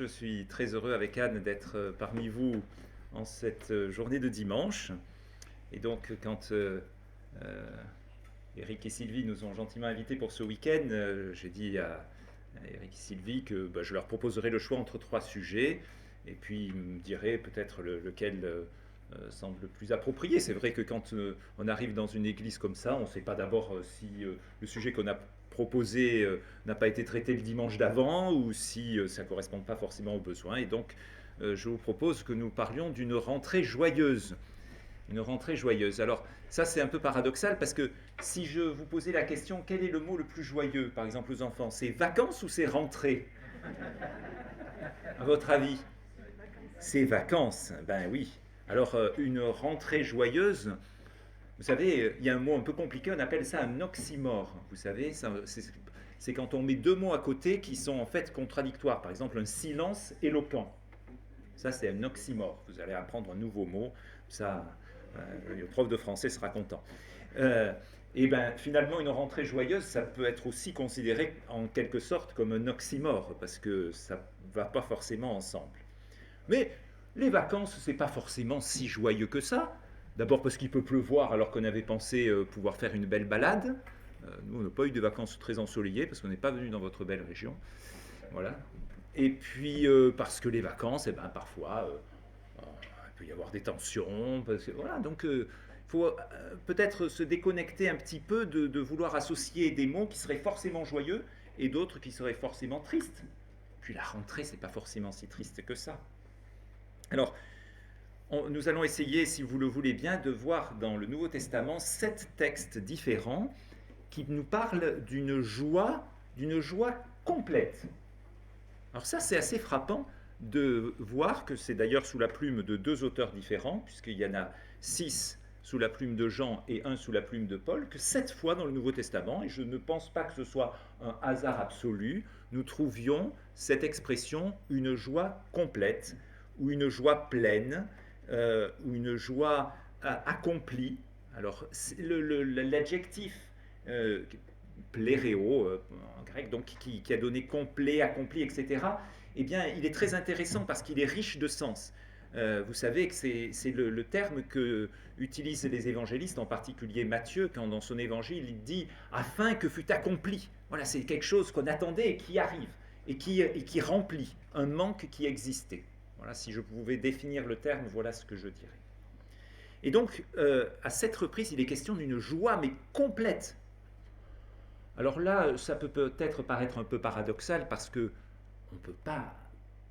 Je suis très heureux avec Anne d'être parmi vous en cette journée de dimanche. Et donc, quand Eric et Sylvie nous ont gentiment invités pour ce week-end, j'ai dit à Eric et Sylvie que je leur proposerai le choix entre trois sujets. Et puis, ils me diraient peut-être lequel semble le plus approprié. C'est vrai que quand on arrive dans une église comme ça, on ne sait pas d'abord si le sujet qu'on a proposé n'a pas été traité le dimanche d'avant ou si ça ne correspond pas forcément aux besoins. Et donc, je vous propose que nous parlions d'une rentrée joyeuse. Une rentrée joyeuse. Alors, ça, c'est un peu paradoxal parce que si je vous posais la question, quel est le mot le plus joyeux, par exemple, aux enfants? C'est vacances ou c'est rentrée? À votre avis? C'est vacances. Ben oui. Alors, une rentrée joyeuse, vous savez, il y a un mot un peu compliqué, on appelle ça un oxymore. Vous savez, c'est quand on met deux mots à côté qui sont en fait contradictoires. Par exemple, un silence éloquent. Ça, c'est un oxymore. Vous allez apprendre un nouveau mot. Ça, le prof de français sera content. Et bien, finalement, une rentrée joyeuse, ça peut être aussi considéré en quelque sorte comme un oxymore, parce que ça ne va pas forcément ensemble. Mais les vacances, c'est pas forcément si joyeux que ça. D'abord parce qu'il peut pleuvoir alors qu'on avait pensé pouvoir faire une belle balade. Nous, on n'a pas eu de vacances très ensoleillées parce qu'on n'est pas venu dans votre belle région. Voilà. Et puis parce que les vacances, eh ben, parfois, il peut y avoir des tensions. Voilà, donc il faut peut-être se déconnecter un petit peu de vouloir associer des mots qui seraient forcément joyeux et d'autres qui seraient forcément tristes. Puis la rentrée, c'est pas forcément si triste que ça. Alors, nous allons essayer, si vous le voulez bien, de voir dans le Nouveau Testament 7 textes différents qui nous parlent d'une joie complète. Alors ça, c'est assez frappant de voir que c'est d'ailleurs sous la plume de deux auteurs différents, puisqu'il y en a 6 sous la plume de Jean et 1 sous la plume de Paul, que 7 fois dans le Nouveau Testament, et je ne pense pas que ce soit un hasard absolu, nous trouvions cette expression une joie complète ou une joie pleine ou une joie accomplie. Alors l'adjectif pléréo en grec, donc qui a donné complet, accompli, etc., eh bien, il est très intéressant parce qu'il est riche de sens. Vous savez que c'est le terme que utilisent les évangélistes, en particulier Matthieu, quand dans son évangile il dit « afin que fût accompli ». Voilà, c'est quelque chose qu'on attendait et qui arrive, et qui remplit un manque qui existait. Voilà, si je pouvais définir le terme, voilà ce que je dirais. Et donc, à cette reprise, il est question d'une joie, mais complète. Alors là, ça peut peut-être paraître un peu paradoxal parce que on ne peut pas.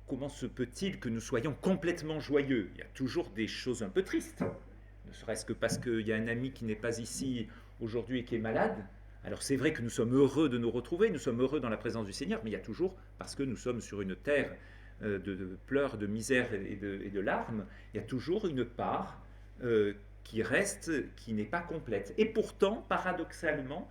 Comment se peut-il que nous soyons complètement joyeux? Il y a toujours des choses un peu tristes. Ne serait-ce que parce qu'il y a un ami qui n'est pas ici aujourd'hui et qui est malade. Alors c'est vrai que nous sommes heureux de nous retrouver, nous sommes heureux dans la présence du Seigneur, mais il y a toujours, parce que nous sommes sur une terre de pleurs, de misère et de larmes, il y a toujours une part qui reste, qui n'est pas complète. Et pourtant, paradoxalement,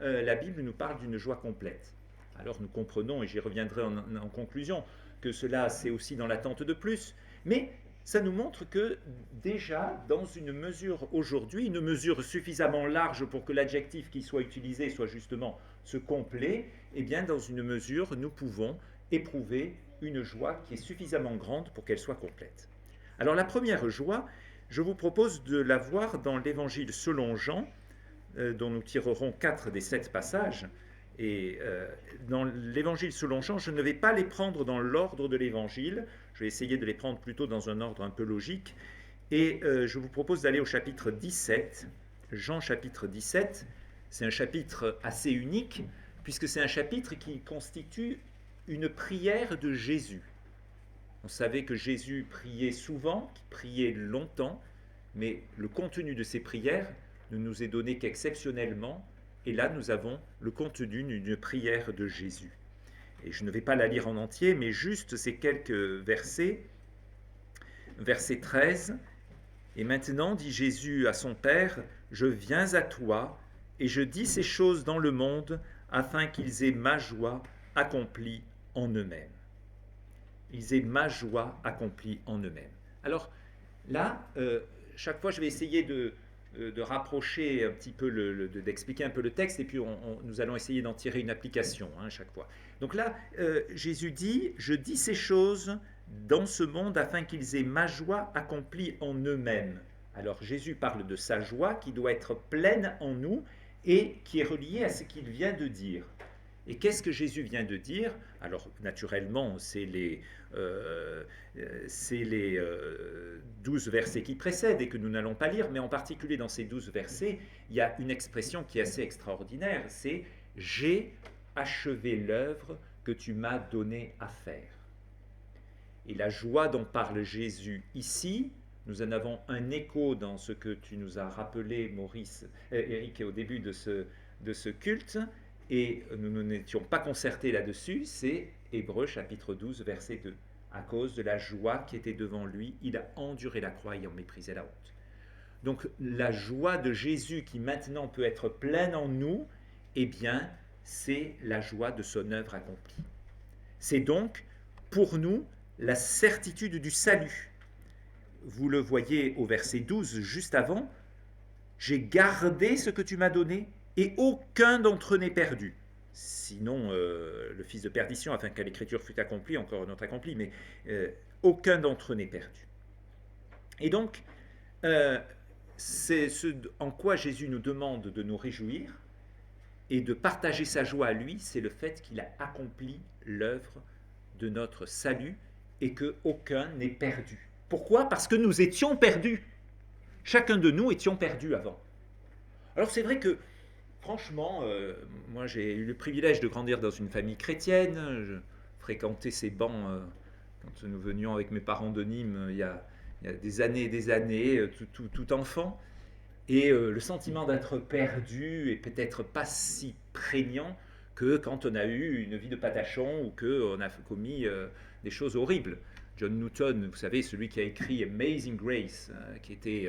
la Bible nous parle d'une joie complète. Alors nous comprenons, et j'y reviendrai en conclusion, que cela c'est aussi dans l'attente de plus, mais ça nous montre que déjà, dans une mesure aujourd'hui, une mesure suffisamment large pour que l'adjectif qui soit utilisé soit justement ce complet, eh bien dans une mesure, nous pouvons éprouver une joie qui est suffisamment grande pour qu'elle soit complète. Alors la première joie, je vous propose de la voir dans l'évangile selon Jean, dont nous tirerons 4 des 7 passages. Et dans l'évangile selon Jean, je ne vais pas les prendre dans l'ordre de l'évangile, je vais essayer de les prendre plutôt dans un ordre un peu logique. Et je vous propose d'aller au chapitre 17, Jean chapitre 17. C'est un chapitre assez unique, puisque c'est un chapitre qui constitue une prière de Jésus. On savait que Jésus priait souvent, qu'il priait longtemps, mais le contenu de ses prières ne nous est donné qu'exceptionnellement, et là nous avons le contenu d'une prière de Jésus. Et je ne vais pas la lire en entier, mais juste ces quelques versets. Verset 13, « Et maintenant, dit Jésus à son Père, je viens à toi, et je dis ces choses dans le monde, afin qu'ils aient ma joie accomplie en eux-mêmes. » Ils aient ma joie accomplie en eux-mêmes. Alors là, chaque fois je vais essayer de de rapprocher un petit peu, d'expliquer un peu le texte, et puis nous allons essayer d'en tirer une application à chaque fois. Donc là, Jésus dit, je dis ces choses dans ce monde afin qu'ils aient ma joie accomplie en eux-mêmes. Alors Jésus parle de sa joie qui doit être pleine en nous et qui est reliée à ce qu'il vient de dire. Et qu'est-ce que Jésus vient de dire? Alors naturellement, c'est les 12 versets qui précèdent et que nous n'allons pas lire, mais en particulier dans ces 12 versets, il y a une expression qui est assez extraordinaire, c'est « J'ai achevé l'œuvre que tu m'as donné à faire ». Et la joie dont parle Jésus ici, nous en avons un écho dans ce que tu nous as rappelé, Éric, au début de ce culte, et nous ne n'étions pas concertés là-dessus, c'est Hébreux chapitre 12, verset 2. À cause de la joie qui était devant lui, il a enduré la croix ayant méprisé la honte. Donc la joie de Jésus qui maintenant peut être pleine en nous, eh bien, c'est la joie de son œuvre accomplie. C'est donc, pour nous, la certitude du salut. Vous le voyez au verset 12, juste avant, « J'ai gardé ce que tu m'as donné, et aucun d'entre eux n'est perdu. » Sinon, le fils de perdition, afin que l'écriture fût accomplie, encore une autre accomplie, mais aucun d'entre eux n'est perdu. Et donc, c'est ce en quoi Jésus nous demande de nous réjouir et de partager sa joie à lui, c'est le fait qu'il a accompli l'œuvre de notre salut et qu'aucun n'est perdu. Pourquoi? Parce que nous étions perdus. Chacun de nous étions perdus avant. Alors c'est vrai que, franchement, moi j'ai eu le privilège de grandir dans une famille chrétienne, je fréquentais ces bancs quand nous venions avec mes parents de Nîmes il y a des années et des années, tout enfant, et le sentiment d'être perdu est peut-être pas si prégnant que quand on a eu une vie de patachon ou qu'on a commis des choses horribles. John Newton, vous savez, celui qui a écrit Amazing Grace, qui était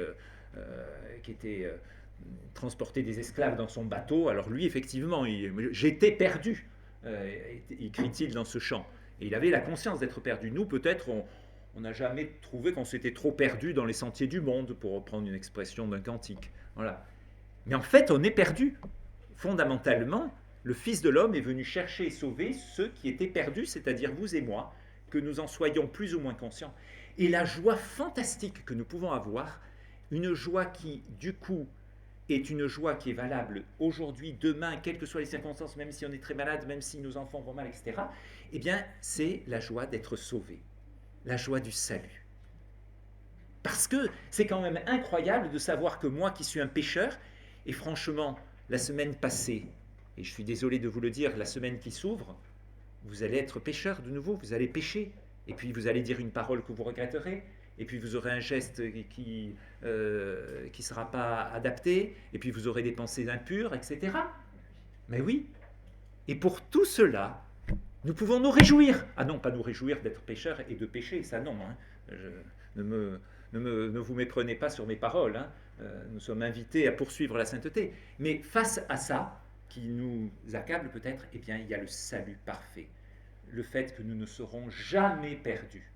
transporter des esclaves dans son bateau. Alors lui, effectivement, j'étais perdu, écrit-il dans ce chant. Et il avait la conscience d'être perdu. Nous, peut-être, on n'a jamais trouvé qu'on s'était trop perdu dans les sentiers du monde, pour reprendre une expression d'un cantique. Voilà. Mais en fait, on est perdu. Fondamentalement, le Fils de l'homme est venu chercher et sauver ceux qui étaient perdus, c'est-à-dire vous et moi, que nous en soyons plus ou moins conscients. Et la joie fantastique que nous pouvons avoir, une joie qui, du coup, est une joie qui est valable aujourd'hui, demain, quelles que soient les circonstances, même si on est très malade, même si nos enfants vont mal, etc., eh bien, c'est la joie d'être sauvé, la joie du salut. Parce que c'est quand même incroyable de savoir que moi qui suis un pécheur, et franchement, la semaine passée, et je suis désolé de vous le dire, la semaine qui s'ouvre, vous allez être pécheur de nouveau, vous allez pécher, et puis vous allez dire une parole que vous regretterez, et puis vous aurez un geste qui ne sera pas adapté, et puis vous aurez des pensées impures, etc. Mais oui, et pour tout cela, nous pouvons nous réjouir. Ah non, pas nous réjouir d'être pécheurs et de pécher, ça non. Hein. Ne vous méprenez pas sur mes paroles. Hein. Nous sommes invités à poursuivre la sainteté. Mais face à ça, qui nous accable peut-être, eh bien, il y a le salut parfait. Le fait que nous ne serons jamais perdus.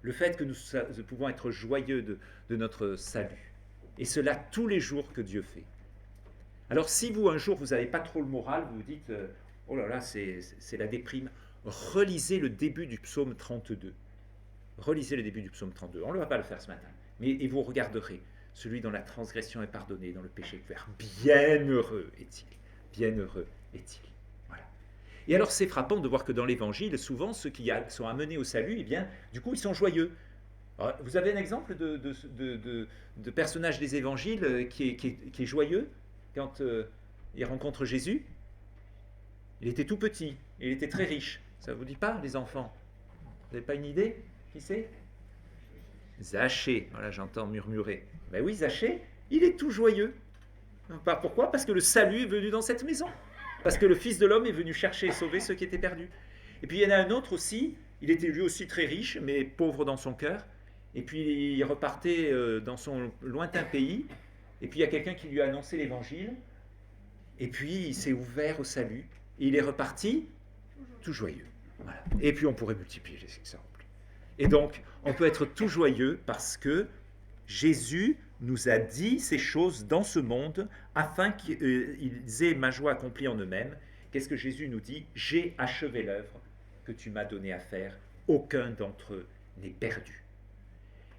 Le fait que nous pouvons être joyeux de notre salut. Et cela tous les jours que Dieu fait. Alors si vous, un jour, vous n'avez pas trop le moral, vous vous dites, oh là là, c'est la déprime, relisez le début du psaume 32. Relisez le début du psaume 32. On ne va pas le faire ce matin. Et vous regarderez, celui dont la transgression est pardonnée, dont le péché est couvert. Bienheureux est-il. Bienheureux est-il. Voilà. Et alors c'est frappant de voir que dans l'Évangile, souvent ceux qui sont amenés au salut, eh bien, du coup, ils sont joyeux. Alors, vous avez un exemple de personnage des Évangiles qui est joyeux quand il rencontre Jésus? Il était tout petit, et il était très riche. Ça ne vous dit pas, les enfants? Vous n'avez pas une idée? Qui c'est? Zachée. Voilà, j'entends murmurer. Ben oui, Zachée, il est tout joyeux. Pourquoi? Parce que le salut est venu dans cette maison. Parce que le Fils de l'homme est venu chercher et sauver ceux qui étaient perdus. Et puis il y en a un autre aussi, il était lui aussi très riche, mais pauvre dans son cœur. Et puis il repartait dans son lointain pays. Et puis il y a quelqu'un qui lui a annoncé l'évangile. Et puis il s'est ouvert au salut. Et il est reparti tout joyeux. Voilà. Et puis on pourrait multiplier les exemples. Et donc on peut être tout joyeux parce que Jésus nous a dit ces choses dans ce monde afin qu'ils aient ma joie accomplie en eux-mêmes. Qu'est-ce que Jésus nous dit? J'ai achevé l'œuvre que tu m'as donné à faire. Aucun d'entre eux n'est perdu.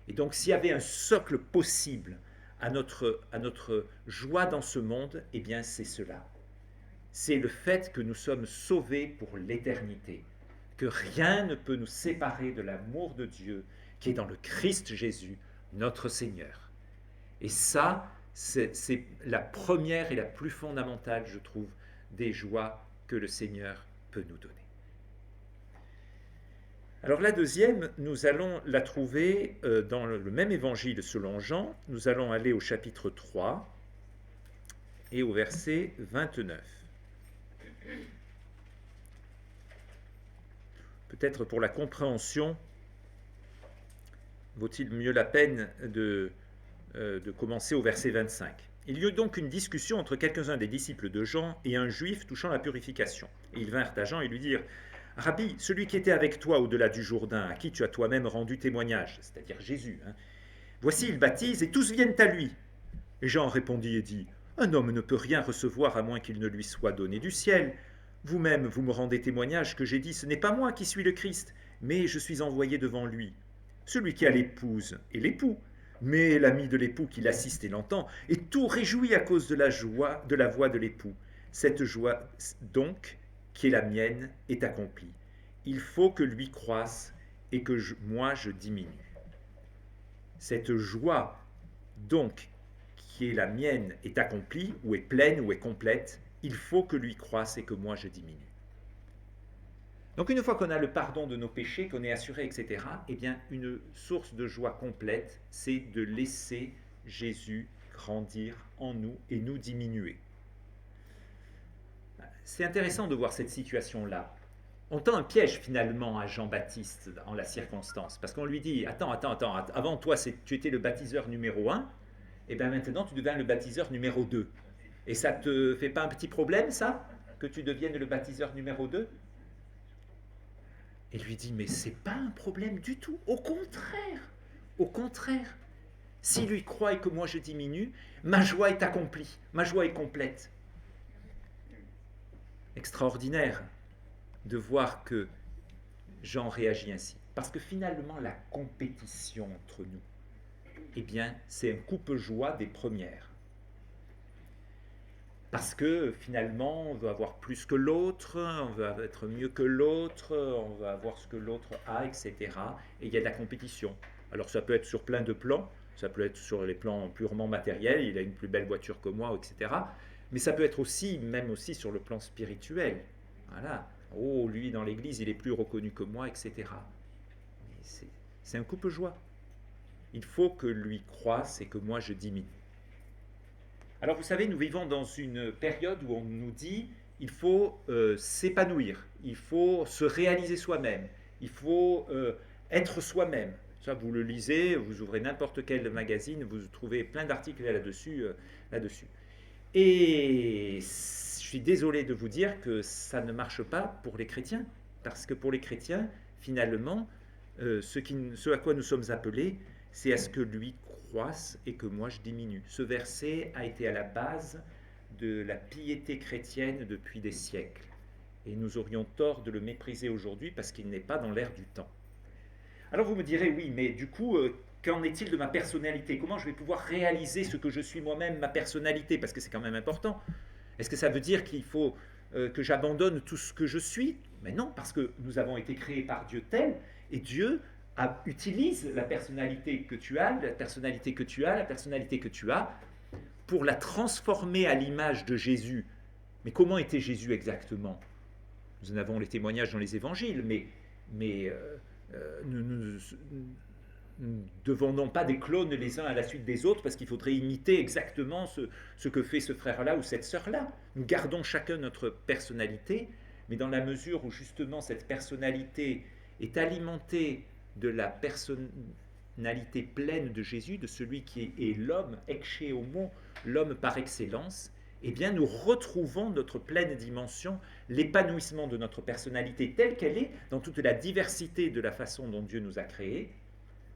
Et donc, s'il y avait un socle possible à notre joie dans ce monde, eh bien, c'est cela. C'est le fait que nous sommes sauvés pour l'éternité, que rien ne peut nous séparer de l'amour de Dieu qui est dans le Christ Jésus, notre Seigneur. Et ça, c'est la première et la plus fondamentale, je trouve, des joies que le Seigneur peut nous donner. Alors la deuxième, nous allons la trouver dans le même évangile selon Jean. Nous allons aller au chapitre 3 et au verset 29. Peut-être pour la compréhension, vaut-il mieux la peine de commencer au verset 25. Il y eut donc une discussion entre quelques-uns des disciples de Jean et un juif touchant la purification. Et ils vinrent à Jean et lui dirent: Rabbi, celui qui était avec toi au-delà du Jourdain, à qui tu as toi-même rendu témoignage, c'est-à-dire Jésus, voici, il baptise et tous viennent à lui. Et Jean répondit et dit: Un homme ne peut rien recevoir à moins qu'il ne lui soit donné du ciel. Vous-même, vous me rendez témoignage que j'ai dit: Ce n'est pas moi qui suis le Christ, mais je suis envoyé devant lui. Celui qui a l'épouse est l'époux, mais l'ami de l'époux qui l'assiste et l'entend est tout réjoui à cause de la voix de l'époux. Cette joie, donc, qui est la mienne, est accomplie. Il faut que lui croisse et que moi je diminue. Cette joie, donc, qui est la mienne, est accomplie, ou est pleine, ou est complète. Il faut que lui croisse et que moi je diminue. Donc une fois qu'on a le pardon de nos péchés, qu'on est assuré, etc., eh bien une source de joie complète, c'est de laisser Jésus grandir en nous et nous diminuer. C'est intéressant de voir cette situation-là. On tend un piège finalement à Jean-Baptiste en la circonstance, parce qu'on lui dit: attends, avant toi tu étais le baptiseur numéro 1, et bien maintenant tu deviens le baptiseur numéro 2. Et ça ne te fait pas un petit problème, ça, que tu deviennes le baptiseur numéro 2? Et lui dit: mais c'est pas un problème du tout, au contraire, s'il lui croit et que moi je diminue, ma joie est accomplie, ma joie est complète. Extraordinaire de voir que Jean réagit ainsi, parce que finalement la compétition entre nous, eh bien c'est un coupe-joie des premières. Parce que finalement, on veut avoir plus que l'autre, on veut être mieux que l'autre, on veut avoir ce que l'autre a, etc. Et il y a de la compétition. Alors ça peut être sur plein de plans, ça peut être sur les plans purement matériels, il a une plus belle voiture que moi, etc. Mais ça peut être aussi, même aussi sur le plan spirituel. Voilà. Oh, lui dans l'église, il est plus reconnu que moi, etc. C'est un coupe-joie. Il faut que lui croisse et que moi je diminue. Alors vous savez, nous vivons dans une période où on nous dit il faut s'épanouir, il faut se réaliser soi-même, il faut être soi-même. Ça, vous le lisez, vous ouvrez n'importe quel magazine, vous trouvez plein d'articles là-dessus. Et je suis désolé de vous dire que ça ne marche pas pour les chrétiens, parce que pour les chrétiens, finalement, ce à quoi nous sommes appelés, c'est à ce que lui croisse et que moi je diminue. Ce verset a été à la base de la piété chrétienne depuis des siècles. Et nous aurions tort de le mépriser aujourd'hui parce qu'il n'est pas dans l'air du temps. Alors vous me direz, oui, mais du coup, qu'en est-il de ma personnalité? Comment je vais pouvoir réaliser ce que je suis moi-même, ma personnalité? Parce que c'est quand même important. Est-ce que ça veut dire qu'il faut que j'abandonne tout ce que je suis? Mais non, parce que nous avons été créés par Dieu tel, et Dieu utilise la personnalité que tu as, la personnalité que tu as, pour la transformer à l'image de Jésus. Mais comment était Jésus exactement? Nous en avons les témoignages dans les évangiles, mais nous ne devons non pas des clones les uns à la suite des autres, parce qu'il faudrait imiter exactement ce que fait ce frère-là ou cette sœur-là. Nous gardons chacun notre personnalité, mais dans la mesure où justement cette personnalité est alimentée de la personnalité pleine de Jésus, de celui qui est l'homme, ecce homo, l'homme par excellence, eh bien nous retrouvons notre pleine dimension, l'épanouissement de notre personnalité telle qu'elle est, dans toute la diversité de la façon dont Dieu nous a créés,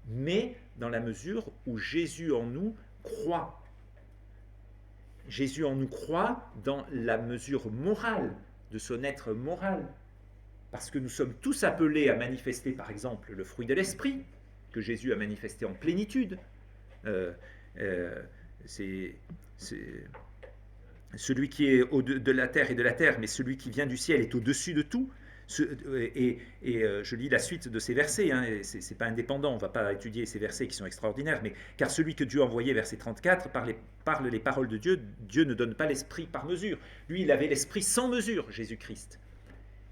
mais dans la mesure où Jésus en nous croit. Jésus en nous croit dans la mesure morale de son être moral. Parce que nous sommes tous appelés à manifester, par exemple, le fruit de l'esprit, que Jésus a manifesté en plénitude. C'est celui qui est de la terre et de la terre, mais celui qui vient du ciel est au-dessus de tout. Je lis la suite de ces versets, hein, ce n'est pas indépendant, on ne va pas étudier ces versets qui sont extraordinaires, mais car celui que Dieu a envoyé, verset 34, parle les paroles de Dieu, Dieu ne donne pas l'esprit par mesure. Lui, il avait l'esprit sans mesure, Jésus-Christ.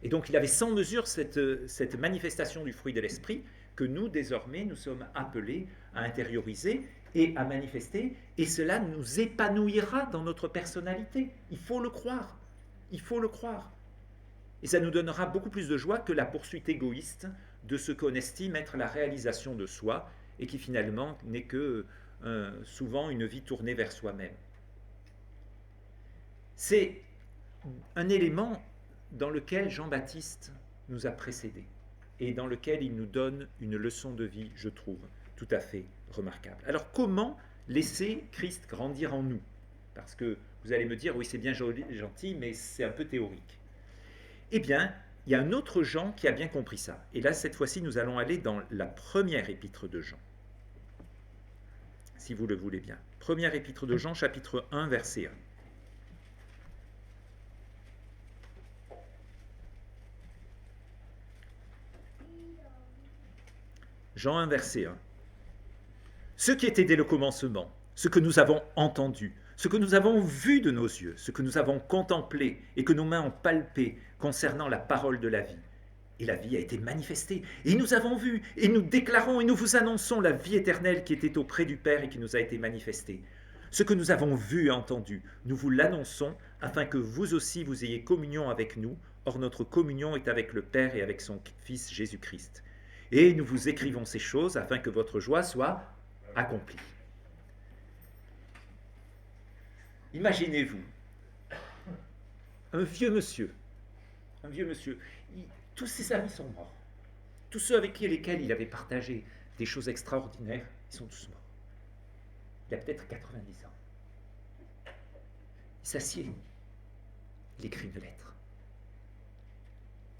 Et donc il avait sans mesure cette manifestation du fruit de l'esprit que nous, désormais, nous sommes appelés à intérioriser et à manifester, et cela nous épanouira dans notre personnalité. Il faut le croire, il faut le croire. Et ça nous donnera beaucoup plus de joie que la poursuite égoïste de ce qu'on estime être la réalisation de soi, et qui finalement n'est que souvent une vie tournée vers soi-même. C'est un élément dans lequel Jean-Baptiste nous a précédés et dans lequel il nous donne une leçon de vie, je trouve, tout à fait remarquable. Alors comment laisser Christ grandir en nous? Parce que vous allez me dire, oui, c'est bien gentil, mais c'est un peu théorique. Eh bien, il y a un autre Jean qui a bien compris ça. Et là, cette fois-ci, nous allons aller dans la première épître de Jean, si vous le voulez bien. Première épître de Jean, chapitre 1, verset 1. Jean 1, verset 1. Ce qui était dès le commencement, ce que nous avons entendu, ce que nous avons vu de nos yeux, ce que nous avons contemplé et que nos mains ont palpé concernant la parole de la vie. Et la vie a été manifestée, et nous avons vu, et nous déclarons et nous vous annonçons la vie éternelle qui était auprès du Père et qui nous a été manifestée. Ce que nous avons vu et entendu, nous vous l'annonçons, afin que vous aussi vous ayez communion avec nous. Or notre communion est avec le Père et avec son Fils Jésus-Christ. Et nous vous écrivons ces choses afin que votre joie soit accomplie. Imaginez-vous, un vieux monsieur, tous ses amis sont morts. Tous ceux avec lesquels il avait partagé des choses extraordinaires, ils sont tous morts. Il a peut-être 90 ans. Il s'assied, il écrit une lettre.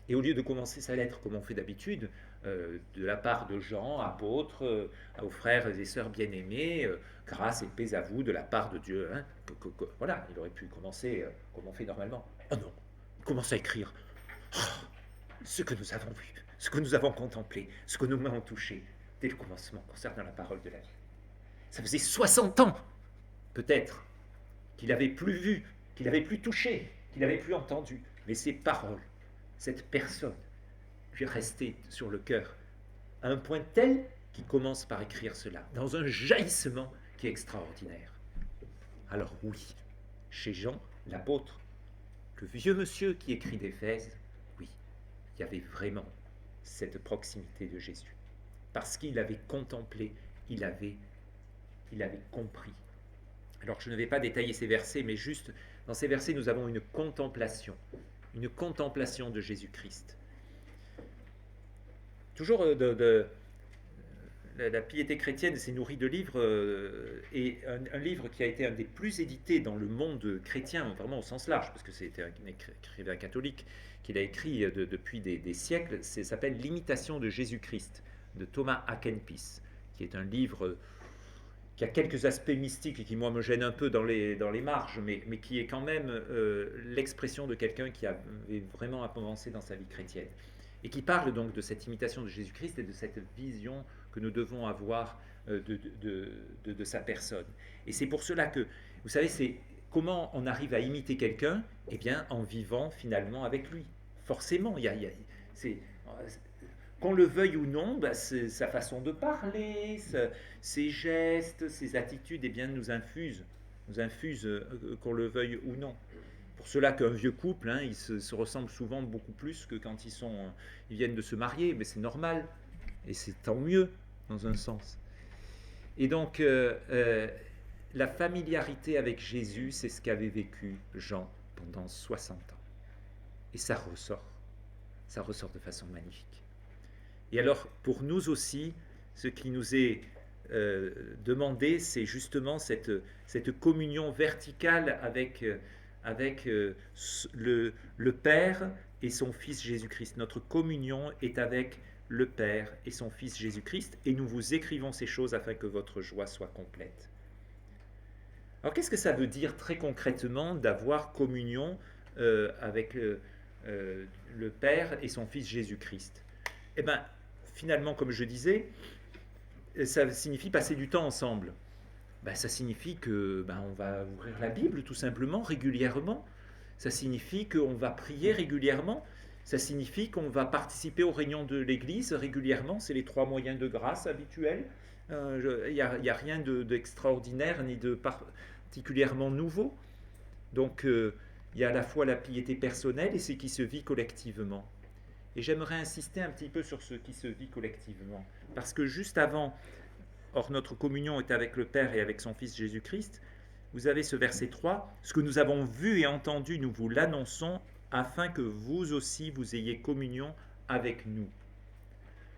Et au lieu de commencer sa lettre comme on fait d'habitude, de la part de Jean, apôtre, aux frères et sœurs bien-aimés, grâce et paix à vous de la part de Dieu. Hein, voilà, il aurait pu commencer comme on fait normalement. Oh non, il commence à écrire ce que nous avons vu, ce que nous avons contemplé, ce que nos mains ont touché dès le commencement concernant la parole de la vie. Ça faisait 60 ans, peut-être, qu'il n'avait plus vu, qu'il n'avait plus touché, qu'il n'avait plus entendu. Mais ces paroles, cette personne, lui restait sur le cœur, à un point tel qu'il commence par écrire cela, dans un jaillissement qui est extraordinaire. Alors oui, chez Jean, l'apôtre, le vieux monsieur qui écrit d'Éphèse, oui, il y avait vraiment cette proximité de Jésus. Parce qu'il avait contemplé, il avait compris. Alors je ne vais pas détailler ces versets, mais juste dans ces versets, nous avons une contemplation de Jésus-Christ. Toujours la piété chrétienne s'est nourrie de livres, et un livre qui a été un des plus édités dans le monde chrétien, vraiment au sens large, parce que c'était un écrivain catholique qui l'a écrit depuis des siècles, s'appelle L'imitation de Jésus-Christ, de Thomas à Kempis, qui est un livre qui a quelques aspects mystiques et qui, moi, me gêne un peu dans les marges, mais qui est quand même l'expression de quelqu'un qui avait vraiment avancé dans sa vie chrétienne. Et qui parle donc de cette imitation de Jésus-Christ et de cette vision que nous devons avoir de sa personne. Et c'est pour cela que, vous savez, c'est comment on arrive à imiter quelqu'un? Eh bien, en vivant finalement avec lui. Forcément, qu'on le veuille ou non, sa façon de parler, ses gestes, ses attitudes, eh bien, nous infusent qu'on le veuille ou non. Pour cela qu'un vieux couple, hein, ils se ressemblent souvent beaucoup plus que quand ils viennent de se marier, mais c'est normal, et c'est tant mieux, dans un sens. Et donc, la familiarité avec Jésus, c'est ce qu'avait vécu Jean pendant 60 ans. Et ça ressort de façon magnifique. Et alors, pour nous aussi, ce qui nous est demander, c'est justement cette communion verticale avec le Père et son Fils Jésus-Christ. Notre communion est avec le Père et son Fils Jésus-Christ, et nous vous écrivons ces choses afin que votre joie soit complète. Alors qu'est-ce que ça veut dire très concrètement d'avoir communion avec le Père et son Fils Jésus-Christ? Eh bien, finalement, comme je disais, ça signifie passer du temps ensemble. Ben, ça signifie que on va ouvrir la Bible tout simplement, régulièrement. Ça signifie qu'on va prier régulièrement. Ça signifie qu'on va participer aux réunions de l'Église régulièrement. C'est les 3 moyens de grâce habituels. Il n'y a rien d'extraordinaire ni de particulièrement nouveau. Donc, il y a à la fois la piété personnelle et ce qui se vit collectivement. Et j'aimerais insister un petit peu sur ce qui se vit collectivement. Parce que juste avant, or notre communion est avec le Père et avec son Fils Jésus-Christ, vous avez ce verset 3, « Ce que nous avons vu et entendu, nous vous l'annonçons, afin que vous aussi vous ayez communion avec nous. »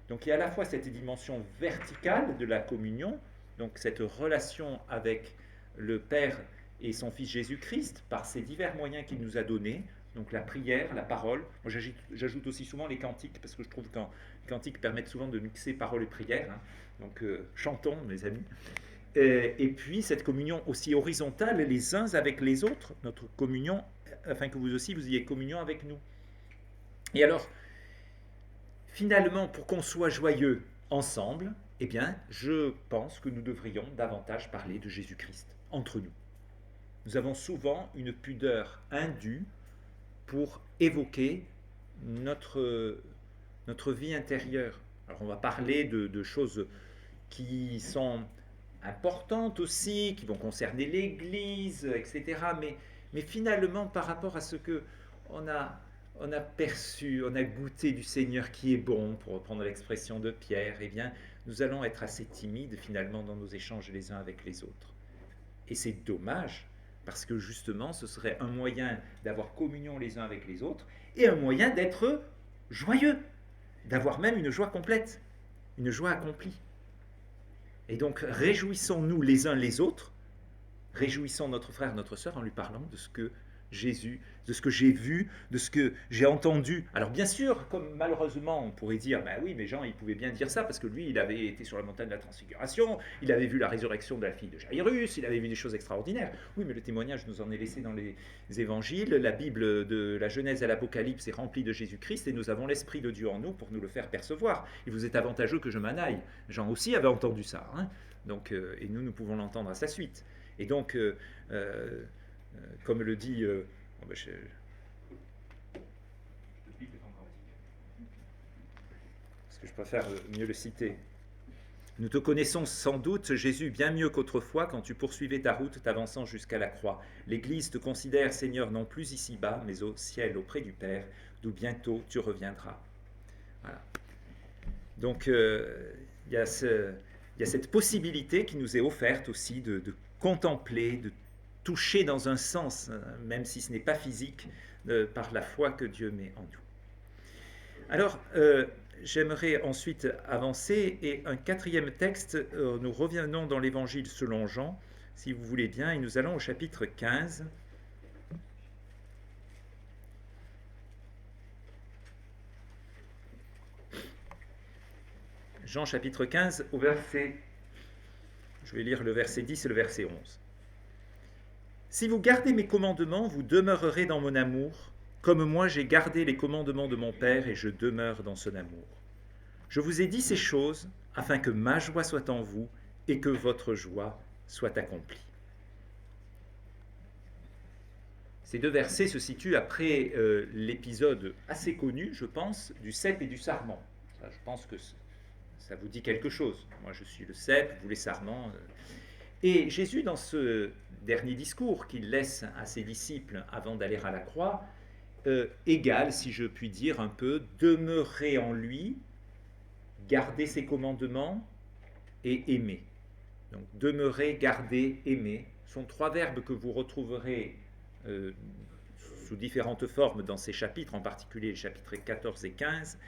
Donc il y a à la fois cette dimension verticale de la communion, donc cette relation avec le Père et son Fils Jésus-Christ, par ces divers moyens qu'il nous a donnés, donc la prière, la parole. Moi, j'ajoute aussi souvent les cantiques, parce que je trouve que les cantiques permettent souvent de mixer parole et prière. Hein. Donc, chantons, mes amis. Et puis, cette communion aussi horizontale, les uns avec les autres, notre communion, afin que vous aussi, vous ayez communion avec nous. Et alors, finalement, pour qu'on soit joyeux ensemble, eh bien, je pense que nous devrions davantage parler de Jésus-Christ entre nous. Nous avons souvent une pudeur indue pour évoquer notre vie intérieure. Alors on va parler de choses qui sont importantes aussi, qui vont concerner l'Église, etc. Mais finalement, par rapport à ce que on a perçu, on a goûté du Seigneur qui est bon, pour reprendre l'expression de Pierre, eh bien, nous allons être assez timides finalement dans nos échanges les uns avec les autres. Et c'est dommage, parce que justement, ce serait un moyen d'avoir communion les uns avec les autres et un moyen d'être joyeux, d'avoir même une joie complète, une joie accomplie. Et donc, réjouissons-nous les uns les autres, réjouissons notre frère, notre sœur en lui parlant de ce que Jésus, de ce que j'ai vu, de ce que j'ai entendu. Alors bien sûr, comme malheureusement on pourrait dire, ben oui, mais Jean, il pouvait bien dire ça, parce que lui, il avait été sur la montagne de la Transfiguration, il avait vu la résurrection de la fille de Jairus, il avait vu des choses extraordinaires. Oui, mais le témoignage nous en est laissé dans les évangiles, la Bible de la Genèse à l'Apocalypse est remplie de Jésus-Christ, et nous avons l'Esprit de Dieu en nous pour nous le faire percevoir. Il vous est avantageux que je m'en aille. Jean aussi avait entendu ça, hein. Donc, et nous pouvons l'entendre à sa suite. Et donc, comme le dit... parce que je préfère mieux le citer. Nous te connaissons sans doute, Jésus, bien mieux qu'autrefois, quand tu poursuivais ta route, t'avançant jusqu'à la croix. L'Église te considère, Seigneur, non plus ici-bas, mais au ciel, auprès du Père, d'où bientôt tu reviendras. Voilà. Donc, il y a cette possibilité qui nous est offerte aussi de contempler, de toucher dans un sens, même si ce n'est pas physique, par la foi que Dieu met en nous. Alors, j'aimerais ensuite avancer, et un quatrième texte, nous revenons dans l'Évangile selon Jean, si vous voulez bien, et nous allons au chapitre 15. Jean chapitre 15, au verset, je vais lire le verset 10 et le verset 11. Si vous gardez mes commandements, vous demeurerez dans mon amour, comme moi j'ai gardé les commandements de mon Père et je demeure dans son amour. Je vous ai dit ces choses afin que ma joie soit en vous et que votre joie soit accomplie. Ces deux versets se situent après l'épisode assez connu, je pense, du cep et du sarment. Ça, je pense que ça vous dit quelque chose. Moi, je suis le cep, vous les sarments. Et Jésus, dans ce dernier discours qu'il laisse à ses disciples avant d'aller à la croix, égale, si je puis dire un peu, demeurer en lui, garder ses commandements et aimer. Donc demeurer, garder, aimer sont 3 verbes que vous retrouverez sous différentes formes dans ces chapitres, en particulier les chapitres 14 et 15,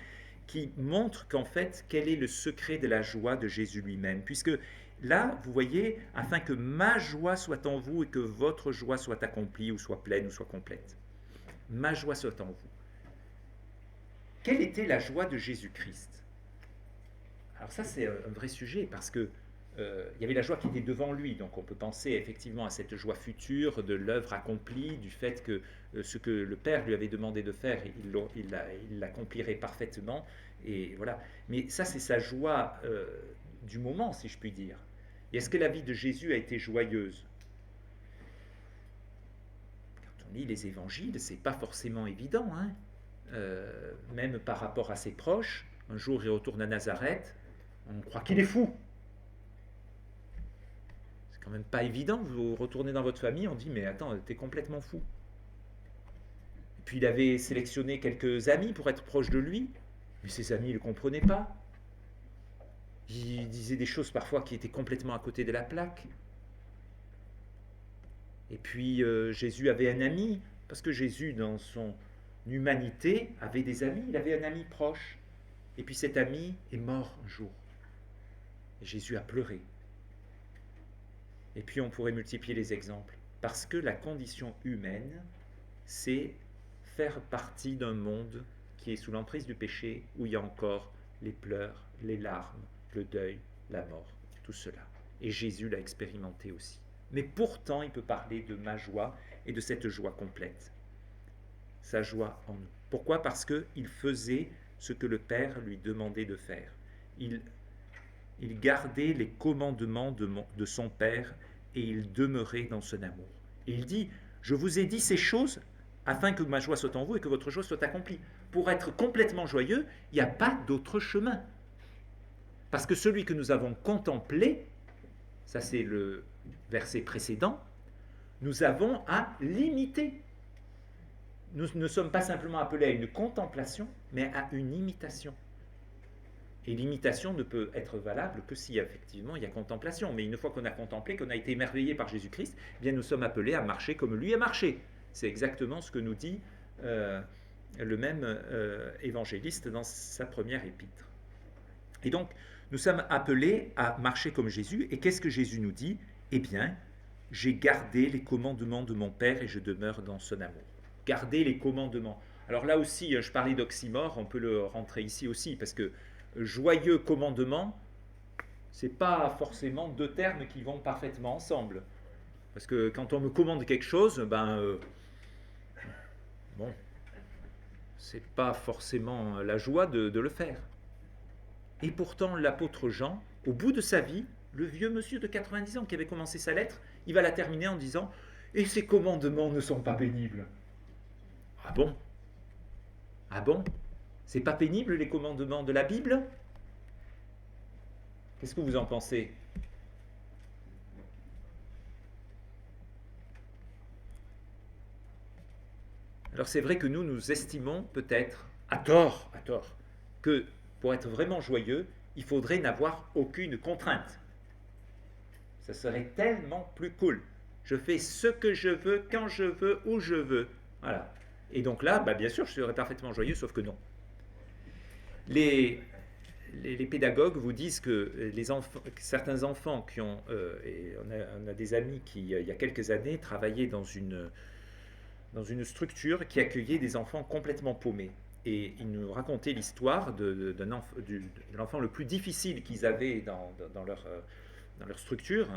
qui montre qu'en fait, quel est le secret de la joie de Jésus lui-même. Puisque là, vous voyez, afin que ma joie soit en vous et que votre joie soit accomplie ou soit pleine ou soit complète. Ma joie soit en vous. Quelle était la joie de Jésus-Christ? Alors ça, c'est un vrai sujet parce que il y avait la joie qui était devant lui, donc on peut penser effectivement à cette joie future de l'œuvre accomplie, du fait que ce que le Père lui avait demandé de faire, il l'accomplirait parfaitement, et voilà. Mais ça, c'est sa joie du moment, si je puis dire. Et est-ce que la vie de Jésus a été joyeuse? Quand on lit les évangiles, c'est pas forcément évident, hein. Même par rapport à ses proches, un jour il retourne à Nazareth, on croit qu'il est fou. C'est quand même pas évident, vous retournez dans votre famille, on dit mais attends, t'es complètement fou. Et puis il avait sélectionné quelques amis pour être proche de lui, mais ses amis ne le comprenaient pas. Il disait des choses parfois qui étaient complètement à côté de la plaque. Et puis Jésus avait un ami, parce que Jésus dans son humanité avait des amis, il avait un ami proche. Et puis cet ami est mort un jour. Et Jésus a pleuré. Et puis on pourrait multiplier les exemples. Parce que la condition humaine, c'est faire partie d'un monde qui est sous l'emprise du péché, où il y a encore les pleurs, les larmes, le deuil, la mort, tout cela. Et Jésus l'a expérimenté aussi. Mais pourtant, il peut parler de ma joie et de cette joie complète. Sa joie en nous. Pourquoi? Parce qu'il faisait ce que le Père lui demandait de faire. Il gardait les commandements de son Père et il demeurait dans son amour. Et il dit, je vous ai dit ces choses afin que ma joie soit en vous et que votre joie soit accomplie. Pour être complètement joyeux, il n'y a pas d'autre chemin. Parce que celui que nous avons contemplé, ça c'est le verset précédent, nous avons à l'imiter. Nous ne sommes pas simplement appelés à une contemplation, mais à une imitation. Et l'imitation ne peut être valable que si effectivement il y a contemplation. Mais une fois qu'on a contemplé, qu'on a été émerveillé par Jésus-Christ, eh bien nous sommes appelés à marcher comme lui a marché. C'est exactement ce que nous dit le même évangéliste dans sa première épître. Et donc, nous sommes appelés à marcher comme Jésus. Et qu'est-ce que Jésus nous dit? Eh bien, j'ai gardé les commandements de mon Père et je demeure dans son amour. Garder les commandements. Alors là aussi, je parlais d'oxymore, on peut le rentrer ici aussi, parce que joyeux commandement, c'est pas forcément deux termes qui vont parfaitement ensemble. Parce que quand on me commande quelque chose, bon, c'est pas forcément la joie de le faire. Et pourtant, l'apôtre Jean, au bout de sa vie, le vieux monsieur de 90 ans qui avait commencé sa lettre, il va la terminer en disant « Et ces commandements ne sont pas pénibles ». Ah bon? Ah bon? C'est pas pénible les commandements de la Bible? Qu'est-ce que vous en pensez? Alors c'est vrai que nous estimons peut-être, à tort, que pour être vraiment joyeux, il faudrait n'avoir aucune contrainte. Ça serait tellement plus cool. Je fais ce que je veux, quand je veux, où je veux. Voilà. Et donc là, bien sûr, je serais parfaitement joyeux, sauf que non. Les pédagogues vous disent que certains enfants qui ont, et on a des amis qui, il y a quelques années, travaillaient dans une structure qui accueillait des enfants complètement paumés. Et ils nous racontaient l'histoire de l'enfant le plus difficile qu'ils avaient dans leur structure.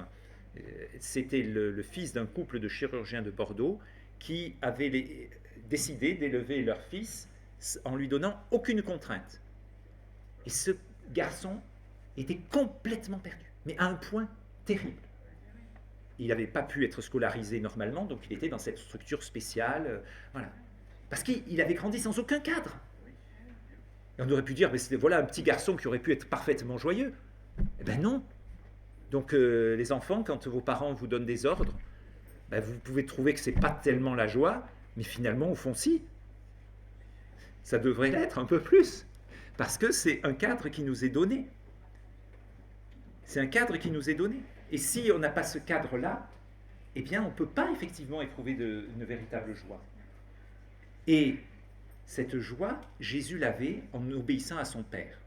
C'était le fils d'un couple de chirurgiens de Bordeaux qui avait décidé d'élever leur fils en lui donnant aucune contrainte. Et ce garçon était complètement perdu, mais à un point terrible. Il n'avait pas pu être scolarisé normalement, donc il était dans cette structure spéciale, voilà. Parce qu'il avait grandi sans aucun cadre. Et on aurait pu dire, voilà un petit garçon qui aurait pu être parfaitement joyeux. Eh bien non. Donc les enfants, quand vos parents vous donnent des ordres, vous pouvez trouver que ce n'est pas tellement la joie, mais finalement, au fond, si. Ça devrait l'être un peu plus. Parce que c'est un cadre qui nous est donné. C'est un cadre qui nous est donné. Et si on n'a pas ce cadre-là, eh bien, on ne peut pas effectivement éprouver une véritable joie. Et cette joie, Jésus l'avait en obéissant à son Père.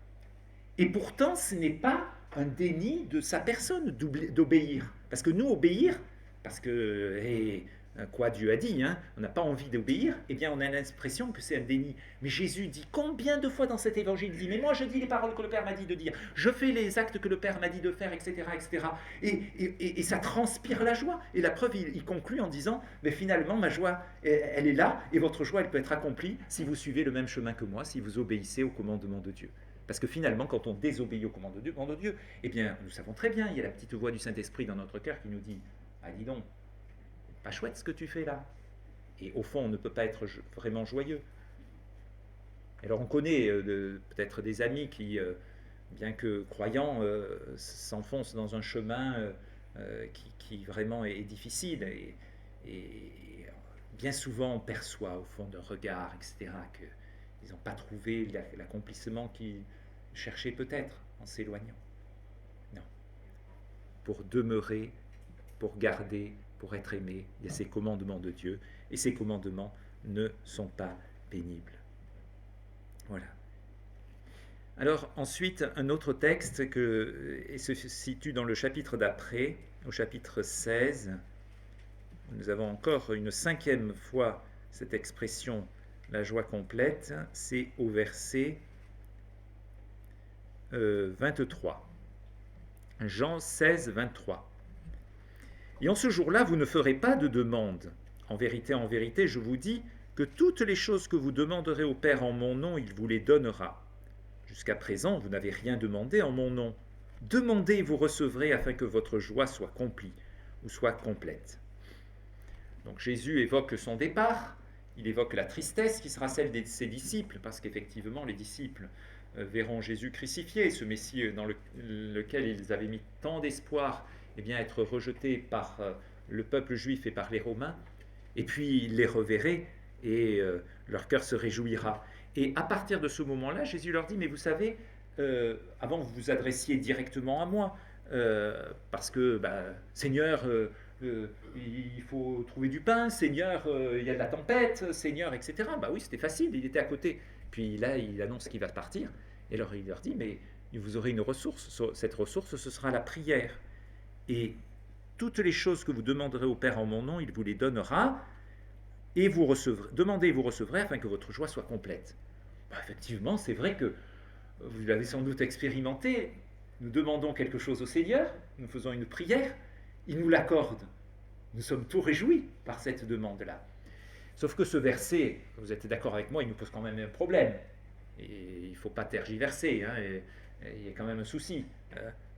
Et pourtant, ce n'est pas un déni de sa personne d'obéir. Parce que nous, obéir, parce que quoi Dieu a dit, hein, on n'a pas envie d'obéir, eh bien on a l'impression que c'est un déni. Mais Jésus dit combien de fois dans cet évangile, il dit, mais moi je dis les paroles que le Père m'a dit de dire, je fais les actes que le Père m'a dit de faire, etc. etc. Et ça transpire la joie. Et la preuve, il conclut en disant, mais finalement ma joie, elle est là, et votre joie, elle peut être accomplie si vous suivez le même chemin que moi, si vous obéissez au commandement de Dieu. Parce que finalement, quand on désobéit au commandement de Dieu, eh bien, nous savons très bien, il y a la petite voix du Saint-Esprit dans notre cœur qui nous dit, ah dis donc, pas chouette ce que tu fais là. Et au fond, on ne peut pas être vraiment joyeux. Alors on connaît peut-être des amis qui, bien que croyants, s'enfoncent dans un chemin qui vraiment est difficile. Et bien souvent, on perçoit au fond d'un regard, etc., qu'ils n'ont pas trouvé l'accomplissement qu'ils cherchaient peut-être en s'éloignant. Non. Pour demeurer, pour garder, pour être aimé, il y a ces commandements de Dieu, et ces commandements ne sont pas pénibles. Voilà. Alors ensuite, un autre texte et se situe dans le chapitre d'après, au chapitre 16. Nous avons encore une 5e fois cette expression, la joie complète, c'est au verset 23. Jean 16, 23. Et en ce jour-là, vous ne ferez pas de demande. En vérité, je vous dis que toutes les choses que vous demanderez au Père en mon nom, il vous les donnera. Jusqu'à présent, vous n'avez rien demandé en mon nom. Demandez et vous recevrez afin que votre joie soit accomplie ou soit complète. Donc Jésus évoque son départ, il évoque la tristesse qui sera celle de ses disciples, parce qu'effectivement les disciples verront Jésus crucifié, ce Messie dans lequel ils avaient mis tant d'espoir, eh bien, être rejeté par le peuple juif et par les Romains, et puis ils les reverraient et leur cœur se réjouira. Et à partir de ce moment-là, Jésus leur dit, mais vous savez, avant vous vous adressiez directement à moi, parce que, Seigneur, il faut trouver du pain, Seigneur, il y a de la tempête, Seigneur, etc. Bah oui, c'était facile, il était à côté. Puis là, il annonce qu'il va partir, et alors il leur dit, mais vous aurez une ressource, cette ressource, ce sera la prière. Et toutes les choses que vous demanderez au Père en mon nom, il vous les donnera, et vous recevrez, demandez et vous recevrez afin que votre joie soit complète. Effectivement, c'est vrai que vous l'avez sans doute expérimenté, nous demandons quelque chose au Seigneur, nous faisons une prière, il nous l'accorde. Nous sommes tout réjouis par cette demande-là. Sauf que ce verset, vous êtes d'accord avec moi, il nous pose quand même un problème. Et il ne faut pas tergiverser, hein, il y a quand même un souci.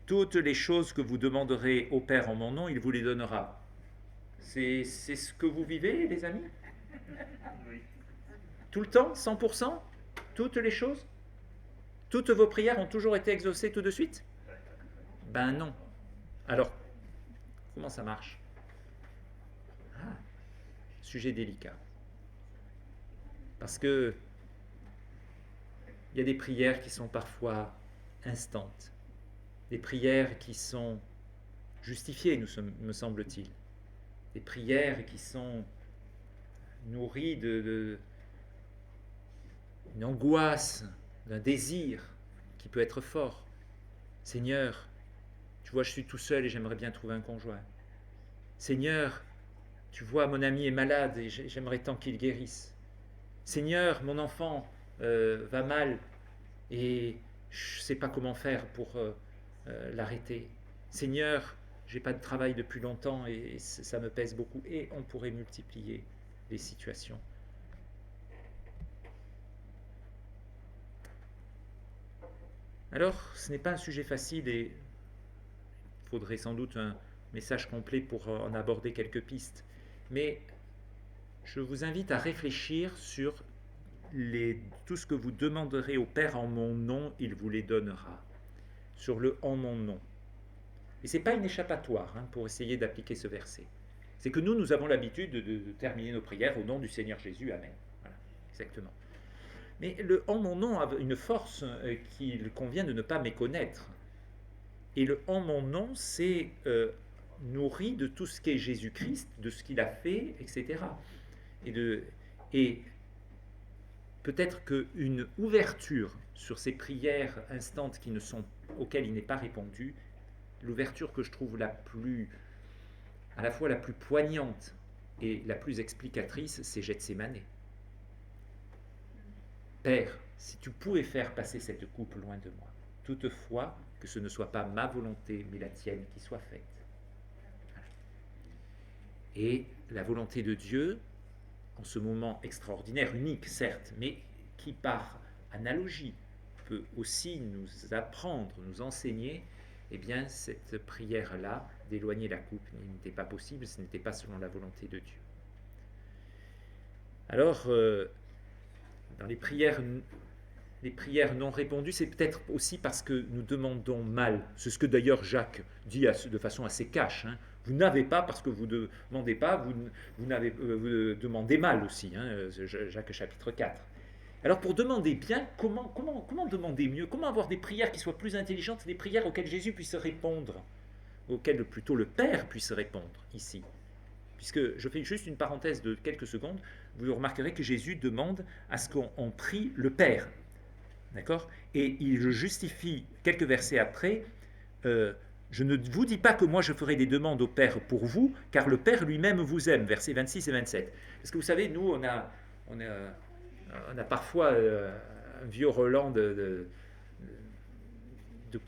Toutes les choses que vous demanderez au Père en mon nom, il vous les donnera. C'est ce que vous vivez, les amis? Oui. Tout le temps, 100%? Toutes les choses? Toutes vos prières ont toujours été exaucées tout de suite? Ben non. Alors, comment ça marche? Sujet délicat. Parce que il y a des prières qui sont parfois instantes, des prières qui sont justifiées, me semble-t-il, des prières qui sont nourries d'une angoisse, d'un désir qui peut être fort. Seigneur, tu vois, je suis tout seul et j'aimerais bien trouver un conjoint. Seigneur, tu vois, mon ami est malade et j'aimerais tant qu'il guérisse. Seigneur, mon enfant va mal et je ne sais pas comment faire pour l'arrêter. Seigneur, je n'ai pas de travail depuis longtemps et ça me pèse beaucoup. Et on pourrait multiplier les situations. Alors, ce n'est pas un sujet facile et il faudrait sans doute un message complet pour en aborder quelques pistes. Mais je vous invite à réfléchir sur tout ce que vous demanderez au Père en mon nom, il vous les donnera. Sur le en mon nom. Et ce n'est pas une échappatoire pour essayer d'appliquer ce verset. C'est que nous avons l'habitude de terminer nos prières au nom du Seigneur Jésus. Amen. Voilà, exactement. Mais le en mon nom a une force qu'il convient de ne pas méconnaître. Et le en mon nom, c'est nourri de tout ce qu'est Jésus-Christ, de ce qu'il a fait, etc. Et peut-être qu'une ouverture sur ces prières instantes auxquelles il n'est pas répondu, l'ouverture que je trouve à la fois la plus poignante et la plus explicatrice, c'est Gethsémané. Père, si tu pouvais faire passer cette coupe loin de moi, toutefois que ce ne soit pas ma volonté, mais la tienne qui soit faite. Et la volonté de Dieu, en ce moment extraordinaire, unique certes, mais qui par analogie peut aussi nous apprendre, nous enseigner, eh bien cette prière-là, d'éloigner la coupe, n'était pas possible, ce n'était pas selon la volonté de Dieu. Alors, dans les prières non répondues, c'est peut-être aussi parce que nous demandons mal. C'est ce que d'ailleurs Jacques dit de façon assez cash. Hein. Vous n'avez pas parce que vous ne demandez pas, vous demandez mal aussi. Hein, Jacques chapitre 4. Alors pour demander bien, comment demander mieux? Comment avoir des prières qui soient plus intelligentes, des prières auxquelles Jésus puisse répondre, auxquelles plutôt le Père puisse répondre ici? Puisque je fais juste une parenthèse de quelques secondes, vous remarquerez que Jésus demande à ce qu'on prie le Père. D'accord? Et il justifie quelques versets après, je ne vous dis pas que moi je ferai des demandes au Père pour vous, car le Père lui-même vous aime, versets 26 et 27. Parce que vous savez, nous, on a parfois un vieux Roland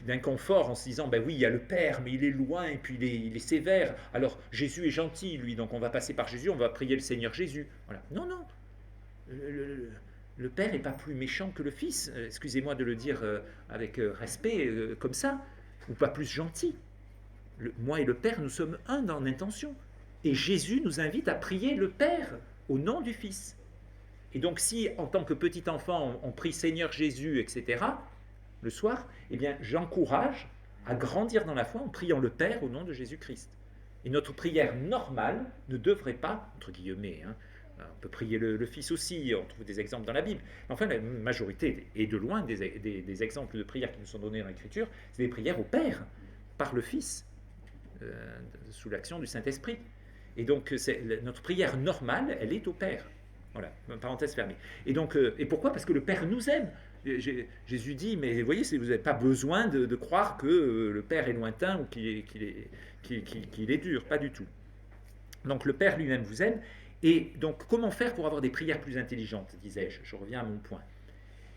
d'inconfort en se disant, ben oui, il y a le Père, mais il est loin, et puis il est sévère. Alors, Jésus est gentil, lui, donc on va passer par Jésus, on va prier le Seigneur Jésus. Voilà. Non, non. Le Père n'est pas plus méchant que le Fils, excusez-moi de le dire avec respect, comme ça, ou pas plus gentil. Moi et le Père, nous sommes un dans l'intention. Et Jésus nous invite à prier le Père au nom du Fils. Et donc si, en tant que petit enfant, on prie Seigneur Jésus, etc., le soir, eh bien, j'encourage à grandir dans la foi en priant le Père au nom de Jésus-Christ. Et notre prière normale ne devrait pas, entre guillemets, hein, on peut prier le Fils aussi, on trouve des exemples dans la Bible. Enfin, la majorité, et de loin, des exemples de prières qui nous sont donnés dans l'Écriture, c'est des prières au Père, par le Fils, sous l'action du Saint-Esprit. Et donc, notre prière normale, elle est au Père. Voilà, parenthèse fermée. Et donc, et pourquoi? Parce que le Père nous aime. Jésus dit, mais vous voyez, vous n'avez pas besoin de croire que le Père est lointain ou qu'il est dur, pas du tout. Donc le Père lui-même vous aime. Et donc, comment faire pour avoir des prières plus intelligentes, disais-je? Je reviens à mon point.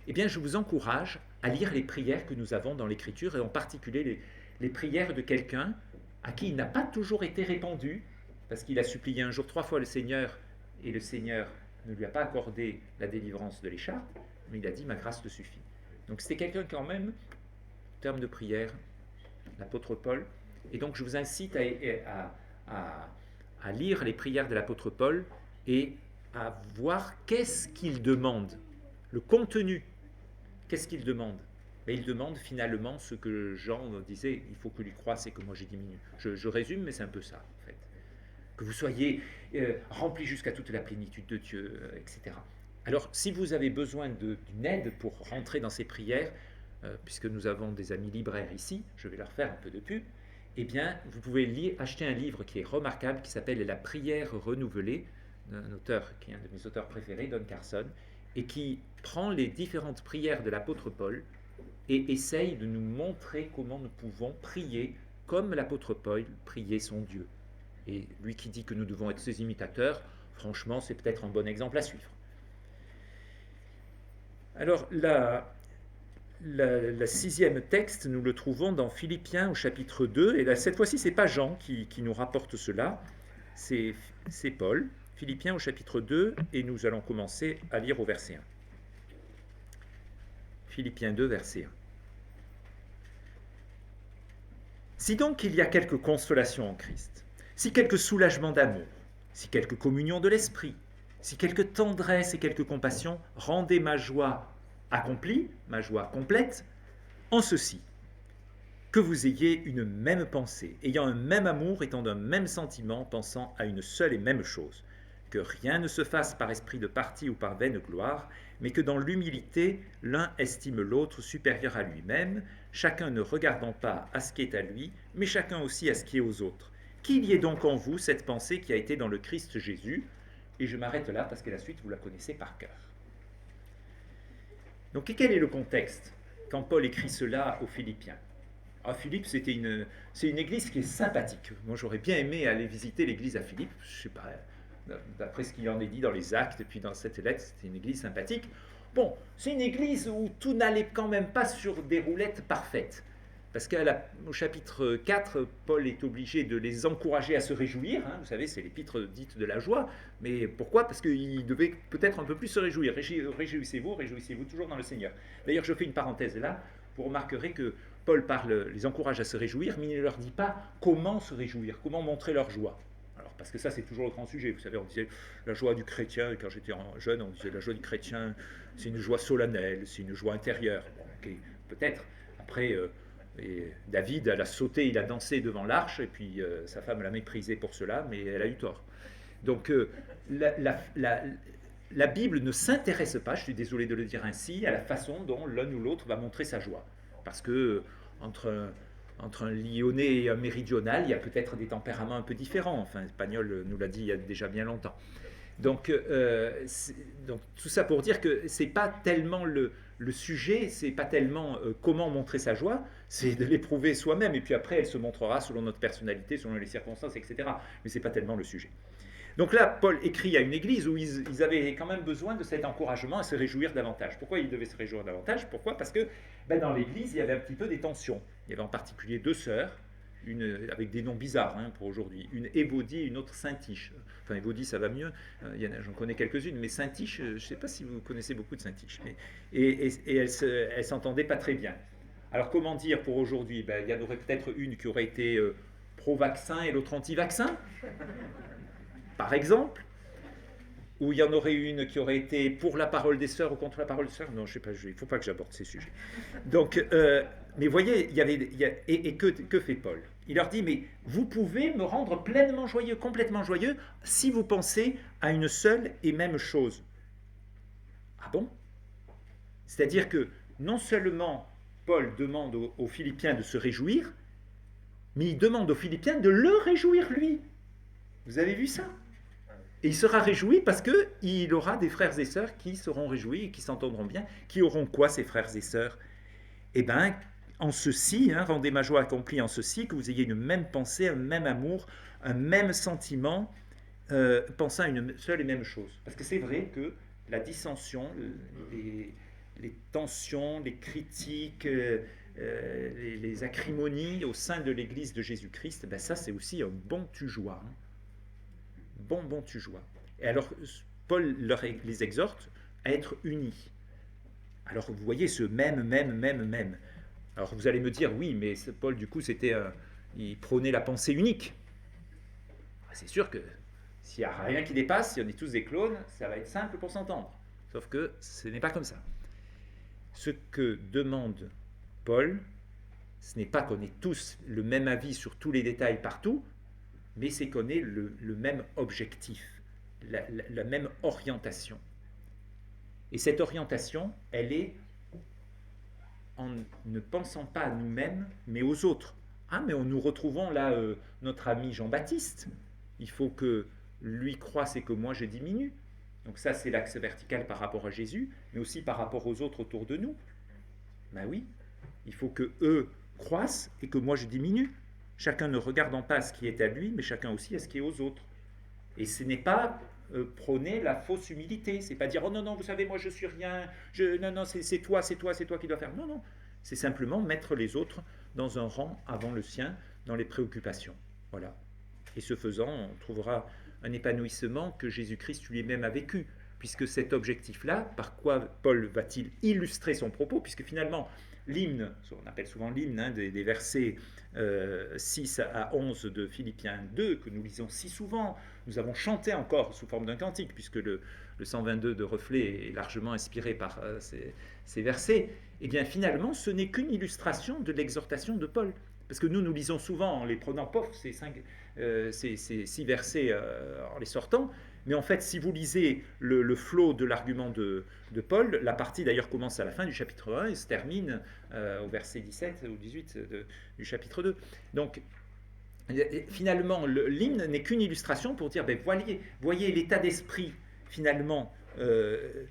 Eh bien, je vous encourage à lire les prières que nous avons dans l'Écriture, et en particulier les prières de quelqu'un à qui il n'a pas toujours été répondu, parce qu'il a supplié un jour 3 fois le Seigneur, et le Seigneur ne lui a pas accordé la délivrance de l'écharpe, mais il a dit « ma grâce te suffit ». Donc c'était quelqu'un quand même, en termes de prière, l'apôtre Paul. Et donc je vous incite à lire les prières de l'apôtre Paul et à voir qu'est-ce qu'il demande, le contenu, qu'est-ce qu'il demande. Mais il demande finalement ce que Jean disait, il faut que lui croisse et que moi j'ai diminué. Je résume, mais c'est un peu ça en fait. Que vous soyez remplis jusqu'à toute la plénitude de Dieu, etc. Alors, si vous avez besoin d'une aide pour rentrer dans ces prières, puisque nous avons des amis libraires ici, je vais leur faire un peu de pub, eh bien, vous pouvez acheter un livre qui est remarquable, qui s'appelle « La prière renouvelée », d'un auteur qui est un de mes auteurs préférés, Don Carson, et qui prend les différentes prières de l'apôtre Paul et essaye de nous montrer comment nous pouvons prier comme l'apôtre Paul priait son Dieu. Et lui qui dit que nous devons être ses imitateurs, franchement, c'est peut-être un bon exemple à suivre. Alors, le sixième texte, nous le trouvons dans Philippiens au chapitre 2, et là, cette fois-ci, ce n'est pas Jean qui nous rapporte cela, c'est Paul, Philippiens au chapitre 2, et nous allons commencer à lire au verset 1. Philippiens 2, verset 1. Si donc il y a quelque consolation en Christ, si quelque soulagement d'amour, si quelque communion de l'esprit, si quelque tendresse et quelque compassion, rendez ma joie accomplie, ma joie complète, en ceci, que vous ayez une même pensée, ayant un même amour, étant d'un même sentiment, pensant à une seule et même chose, que rien ne se fasse par esprit de parti ou par vaine gloire, mais que dans l'humilité, l'un estime l'autre supérieur à lui-même, chacun ne regardant pas à ce qui est à lui, mais chacun aussi à ce qui est aux autres. Qu'il y ait donc en vous cette pensée qui a été dans le Christ Jésus. Et je m'arrête là parce que la suite, vous la connaissez par cœur. Donc quel est le contexte quand Paul écrit cela aux Philippiens? À Philippe, c'est une église qui est sympathique. Moi, j'aurais bien aimé aller visiter l'église à Philippe. Je ne sais pas, d'après ce qu'il en est dit dans les actes et puis dans cette lettre, c'était une église sympathique. Bon, c'est une église où tout n'allait quand même pas sur des roulettes parfaites. Parce qu'au chapitre 4, Paul est obligé de les encourager à se réjouir. Hein. Vous savez, c'est l'épître dite de la joie. Mais pourquoi? Parce qu'il devait peut-être un peu plus se réjouir. Réjouissez-vous toujours dans le Seigneur. D'ailleurs, je fais une parenthèse là. Vous remarquerez que Paul les encourage à se réjouir, mais il ne leur dit pas comment se réjouir, comment montrer leur joie. Alors, parce que ça, c'est toujours le grand sujet. Vous savez, on disait la joie du chrétien, quand j'étais jeune, on disait la joie du chrétien, c'est une joie solennelle, c'est une joie intérieure. Bon, okay, peut-être. Après, David, elle a sauté, il a dansé devant l'arche, et puis sa femme l'a méprisé pour cela, mais elle a eu tort. Donc, la Bible ne s'intéresse pas, je suis désolé de le dire ainsi, à la façon dont l'un ou l'autre va montrer sa joie. Parce que entre un Lyonnais et un méridional, il y a peut-être des tempéraments un peu différents. Enfin, Pagnol nous l'a dit il y a déjà bien longtemps. Donc tout ça pour dire que c'est pas tellement le sujet, c'est pas tellement comment montrer sa joie, c'est de l'éprouver soi-même, et puis après elle se montrera selon notre personnalité, selon les circonstances, etc. Mais c'est pas tellement le sujet. Donc là, Paul écrit à une église où ils avaient quand même besoin de cet encouragement à se réjouir davantage. Pourquoi ils devaient se réjouir davantage? Pourquoi? Parce que dans l'église, il y avait un petit peu des tensions. Il y avait en particulier deux sœurs, une avec des noms bizarres hein, pour aujourd'hui, une Évodie et une autre Saint-Tiche. Enfin, Évodie, ça va mieux, j'en connais quelques-unes, mais Saint-Tiche, je ne sais pas si vous connaissez beaucoup de Saint-Tiche. Et elles ne s'entendaient pas très bien. Alors, comment dire pour aujourd'hui? Il y en aurait peut-être une qui aurait été pro-vaccin et l'autre anti-vaccin, par exemple, ou il y en aurait une qui aurait été pour la parole des sœurs ou contre la parole des sœurs. Non, je sais pas, il ne faut pas que j'aborde ces sujets. Donc, mais voyez, que fait Paul? Il leur dit, mais vous pouvez me rendre pleinement joyeux, complètement joyeux, si vous pensez à une seule et même chose. Ah bon? C'est-à-dire que non seulement Paul demande aux Philippiens de se réjouir, mais il demande aux Philippiens de le réjouir lui. Vous avez vu ça? Et il sera réjoui parce qu'il aura des frères et sœurs qui seront réjouis et qui s'entendront bien. Qui auront quoi, ces frères et sœurs? Eh bien, en ceci, rendez ma joie accomplie en ceci, que vous ayez une même pensée, un même amour, un même sentiment, pensant à une seule et même chose. Parce que c'est vrai que la dissension, les tensions, les critiques, les acrimonies au sein de l'Église de Jésus-Christ, ça c'est aussi un bon tu-joie. Bon tu-joie. Et alors, Paul les exhorte à être unis. Alors, vous voyez ce même. Alors, vous allez me dire, oui, mais Paul, du coup, il prônait la pensée unique. C'est sûr que s'il n'y a rien qui dépasse, si on est tous des clones, ça va être simple pour s'entendre. Sauf que ce n'est pas comme ça. Ce que demande Paul, ce n'est pas qu'on ait tous le même avis sur tous les détails partout, mais c'est qu'on ait le même objectif, la même orientation. Et cette orientation, elle est en ne pensant pas à nous-mêmes, mais aux autres. Ah, mais nous retrouvons là notre ami Jean-Baptiste. Il faut que lui croisse et que moi je diminue. Donc ça, c'est l'axe vertical par rapport à Jésus, mais aussi par rapport aux autres autour de nous. Ben oui, il faut que eux croissent et que moi je diminue. Chacun ne regardant pas ce qui est à lui, mais chacun aussi à ce qui est aux autres. Et ce n'est pas prôner la fausse humilité. C'est pas dire, oh non, vous savez, moi je suis rien, non, c'est toi qui dois faire. Non, c'est simplement mettre les autres dans un rang avant le sien, dans les préoccupations. Voilà. Et ce faisant, on trouvera un épanouissement que Jésus-Christ lui-même a vécu. Puisque cet objectif-là, par quoi Paul va-t-il illustrer son propos? Puisque finalement, l'hymne, on appelle souvent l'hymne des versets 6 à 11 de Philippiens 2, que nous lisons si souvent, nous avons chanté encore sous forme d'un cantique, puisque le 122 de Reflet est largement inspiré par ces versets, et bien finalement, ce n'est qu'une illustration de l'exhortation de Paul. Parce que nous lisons souvent en les prenant, ces 6 versets en les sortant, mais en fait, si vous lisez le flot de l'argument de Paul, la partie d'ailleurs commence à la fin du chapitre 1 et se termine au verset 17 ou 18 du chapitre 2. Donc, finalement, l'hymne n'est qu'une illustration pour dire, voyez l'état d'esprit, finalement, eh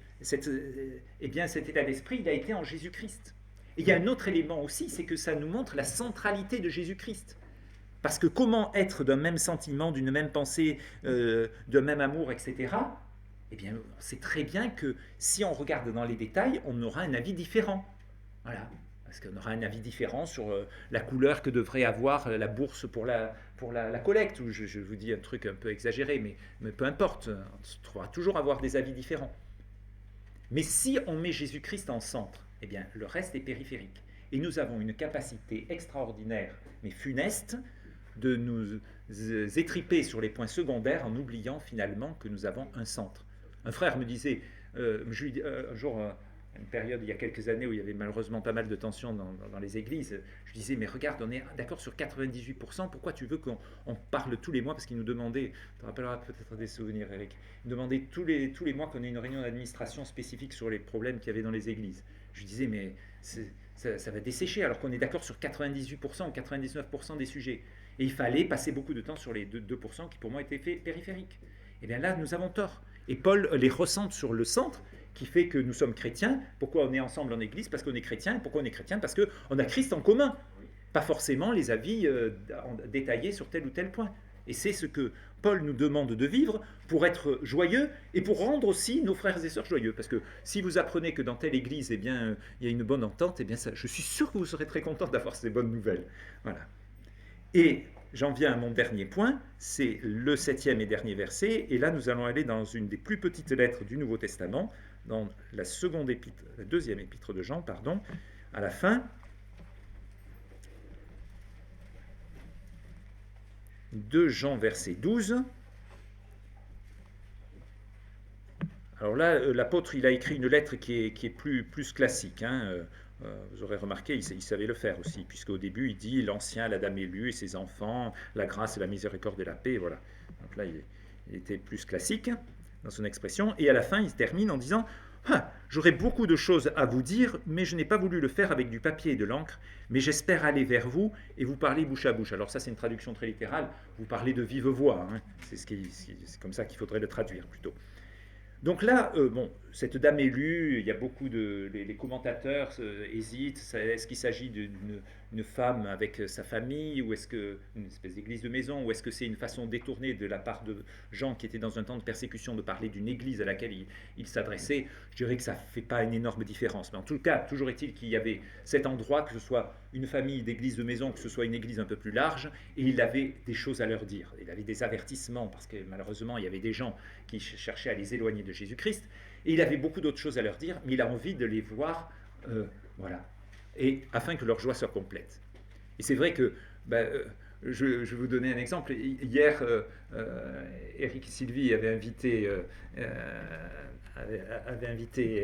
bien, cet état d'esprit, il a été en Jésus-Christ. Et il y a un autre élément aussi, c'est que ça nous montre la centralité de Jésus-Christ. Parce que comment être d'un même sentiment, d'une même pensée, d'un même amour, etc., eh bien, on sait très bien que si on regarde dans les détails, on aura un avis différent. Voilà. Parce qu'on aura un avis différent sur la couleur que devrait avoir la bourse pour la collecte. Ou je vous dis un truc un peu exagéré, mais peu importe. On trouvera toujours avoir des avis différents. Mais si on met Jésus-Christ en centre, eh bien, le reste est périphérique. Et nous avons une capacité extraordinaire, mais funeste, de nous étriper sur les points secondaires en oubliant finalement que nous avons un centre. Un frère me disait, un jour, une période il y a quelques années où il y avait malheureusement pas mal de tensions dans les églises, je disais, mais regarde, on est d'accord sur 98%, pourquoi tu veux qu'on parle tous les mois? Parce qu'il nous demandait, tu te rappelleras peut-être des souvenirs, Eric, il nous demandait tous les mois qu'on ait une réunion d'administration spécifique sur les problèmes qu'il y avait dans les églises. Je disais, mais ça va dessécher alors qu'on est d'accord sur 98% ou 99% des sujets. Et il fallait passer beaucoup de temps sur les 2% qui pour moi étaient périphériques. Et bien là, nous avons tort. Et Paul les ressent sur le centre, qui fait que nous sommes chrétiens. Pourquoi on est ensemble en église? Parce qu'on est chrétien. Et pourquoi on est chrétien? Parce qu'on a Christ en commun. Pas forcément les avis détaillés sur tel ou tel point. Et c'est ce que Paul nous demande de vivre pour être joyeux et pour rendre aussi nos frères et sœurs joyeux. Parce que si vous apprenez que dans telle église, eh bien, il y a une bonne entente, eh bien, je suis sûr que vous serez très content d'avoir ces bonnes nouvelles. Voilà. Et j'en viens à mon dernier point, c'est le 7e et dernier verset. Et là, nous allons aller dans une des plus petites lettres du Nouveau Testament, dans la deuxième épître de Jean, pardon, à la fin. 2 Jean, verset 12. Alors là, l'apôtre, il a écrit une lettre qui est plus classique. Vous aurez remarqué, il savait le faire aussi, puisqu'au début, il dit « L'ancien, la dame élue et ses enfants, la grâce et la miséricorde et la paix ». Voilà. Donc là, il était plus classique dans son expression. Et à la fin, il termine en disant ah, « J'aurais beaucoup de choses à vous dire, mais je n'ai pas voulu le faire avec du papier et de l'encre, mais j'espère aller vers vous et vous parler bouche à bouche. » Alors ça, c'est une traduction très littérale. Vous parlez de vive voix. C'est comme ça qu'il faudrait le traduire plutôt. Donc là, cette dame élue, il y a beaucoup les commentateurs hésitent. Est-ce qu'il s'agit d'une femme avec sa famille, ou est-ce qu'une espèce d'église de maison, ou est-ce que c'est une façon détournée de la part de Jean qui était dans un temps de persécution de parler d'une église à laquelle il s'adressait? Je dirais que ça ne fait pas une énorme différence. Mais en tout cas, toujours est-il qu'il y avait cet endroit, que ce soit une famille d'église de maison, que ce soit une église un peu plus large, et il avait des choses à leur dire. Il avait des avertissements, parce que malheureusement, il y avait des gens qui cherchait à les éloigner de Jésus-Christ, et il avait beaucoup d'autres choses à leur dire, mais il a envie de les voir, voilà, et afin que leur joie soit complète. Et c'est vrai que, je vais vous donner un exemple. Hier, Eric et Sylvie avaient invité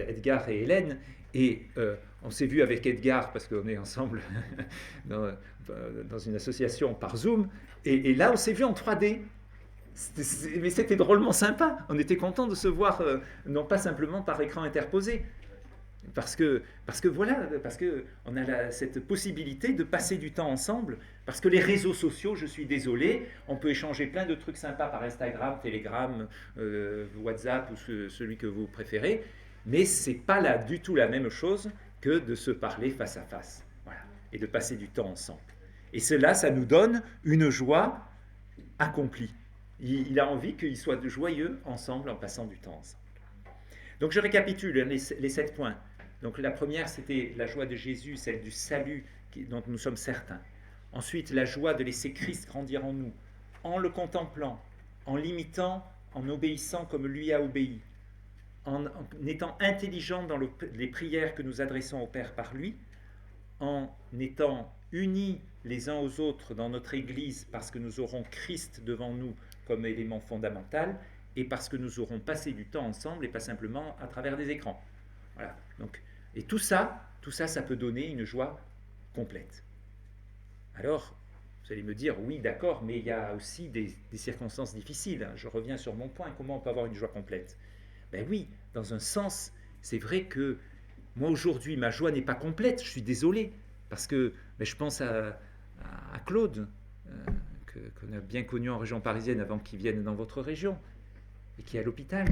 Edgar et Hélène, et on s'est vu avec Edgar, parce qu'on est ensemble dans une association par Zoom, et là on s'est vu en 3D. Mais c'était drôlement sympa. On était content de se voir, non pas simplement par écran interposé. Parce que on a cette possibilité de passer du temps ensemble. Parce que les réseaux sociaux, je suis désolé, on peut échanger plein de trucs sympas par Instagram, Telegram, WhatsApp ou celui que vous préférez. Mais ce n'est pas du tout la même chose que de se parler face à face. Voilà. Et de passer du temps ensemble. Et cela, ça nous donne une joie accomplie. Il a envie qu'ils soient joyeux ensemble en passant du temps ensemble. Donc je récapitule les 7 points. Donc la première, c'était la joie de Jésus, celle du salut dont nous sommes certains. Ensuite, la joie de laisser Christ grandir en nous, en le contemplant, en l'imitant, en obéissant comme lui a obéi, en étant intelligent dans les prières que nous adressons au Père par lui, en étant unis les uns aux autres dans notre Église parce que nous aurons Christ devant nous comme élément fondamental, et parce que nous aurons passé du temps ensemble et pas simplement à travers des écrans. Voilà. Donc, et tout ça, ça peut donner une joie complète. Alors, vous allez me dire, oui, d'accord, mais il y a aussi des circonstances difficiles. Je reviens sur mon point, comment on peut avoir une joie complète? Ben oui, dans un sens, c'est vrai que moi aujourd'hui, ma joie n'est pas complète, je suis désolé, parce que je pense à Claude, qu'on a bien connu en région parisienne avant qu'il vienne dans votre région, et qui est à l'hôpital.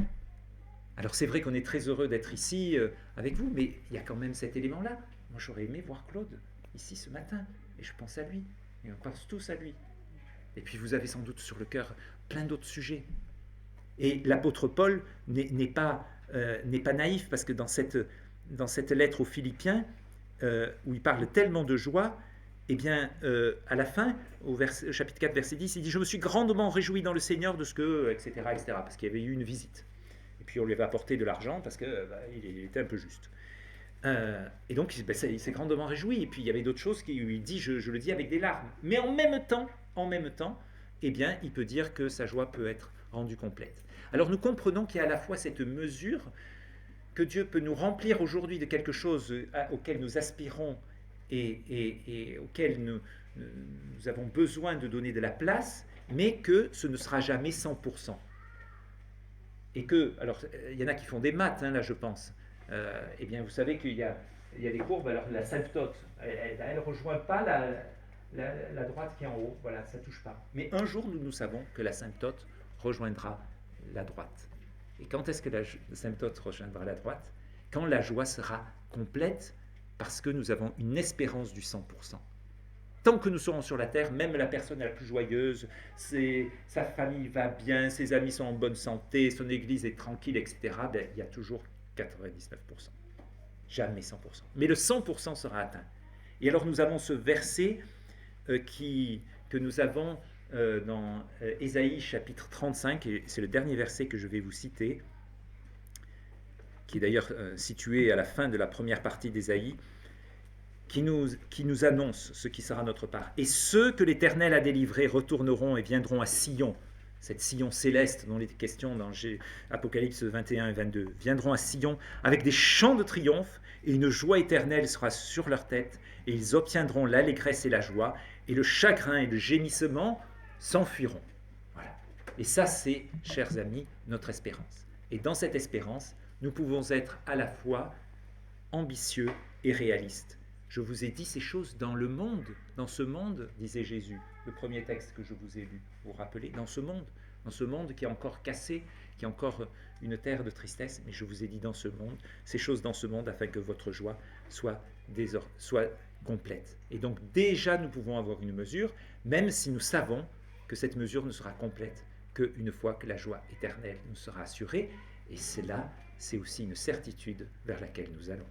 Alors c'est vrai qu'on est très heureux d'être ici avec vous, mais il y a quand même cet élément-là. Moi j'aurais aimé voir Claude ici ce matin, et je pense à lui, et on pense tous à lui. Et puis vous avez sans doute sur le cœur plein d'autres sujets. Et l'apôtre Paul n'est pas naïf, parce que dans cette lettre aux Philippiens, où il parle tellement de joie, eh bien, à la fin, au chapitre 4, verset 10, il dit « Je me suis grandement réjoui dans le Seigneur de ce que... » etc., etc., parce qu'il y avait eu une visite. Et puis on lui avait apporté de l'argent parce qu'il était un peu juste. Et donc il s'est grandement réjoui. Et puis il y avait d'autres choses qui lui dit, je le dis avec des larmes. Mais en même temps, eh bien, il peut dire que sa joie peut être rendue complète. Alors nous comprenons qu'il y a à la fois cette mesure que Dieu peut nous remplir aujourd'hui de quelque chose auquel nous aspirons et auquel nous avons besoin de donner de la place, mais que ce ne sera jamais 100%. Et que, alors, il y en a qui font des maths, là, je pense. Eh bien, vous savez qu'il y a des courbes, alors la symptote, elle ne rejoint pas la droite qui est en haut, voilà, ça ne touche pas. Mais un jour, nous savons que la symptote rejoindra la droite. Et quand est-ce que la symptote rejoindra la droite? Quand la joie sera complète, parce que nous avons une espérance du 100%. Tant que nous serons sur la terre, même la personne la plus joyeuse, sa famille va bien, ses amis sont en bonne santé, son église est tranquille, etc., ben, il y a toujours 99%. Jamais 100%. Mais le 100% sera atteint. Et alors nous avons ce verset que nous avons dans Ésaïe chapitre 35, et c'est le dernier verset que je vais vous citer, qui est d'ailleurs situé à la fin de la première partie d'Ésaïe, qui nous annonce ce qui sera notre part. Et ceux que l'Éternel a délivrés retourneront et viendront à Sion, cette Sion céleste dont il est question dans Apocalypse 21 et 22, viendront à Sion avec des chants de triomphe, et une joie éternelle sera sur leur tête, et ils obtiendront l'allégresse et la joie, et le chagrin et le gémissement s'enfuiront. Voilà. Et ça, c'est, chers amis, notre espérance. Et dans cette espérance, nous pouvons être à la fois ambitieux et réalistes. Je vous ai dit ces choses dans le monde, dans ce monde, disait Jésus, le premier texte que je vous ai lu, vous vous rappelez, dans ce monde qui est encore cassé, qui est encore une terre de tristesse, mais je vous ai dit dans ce monde, ces choses dans ce monde, afin que votre joie soit complète. Et donc déjà nous pouvons avoir une mesure, même si nous savons que cette mesure ne sera complète qu'une fois que la joie éternelle nous sera assurée, et cela, c'est aussi une certitude vers laquelle nous allons.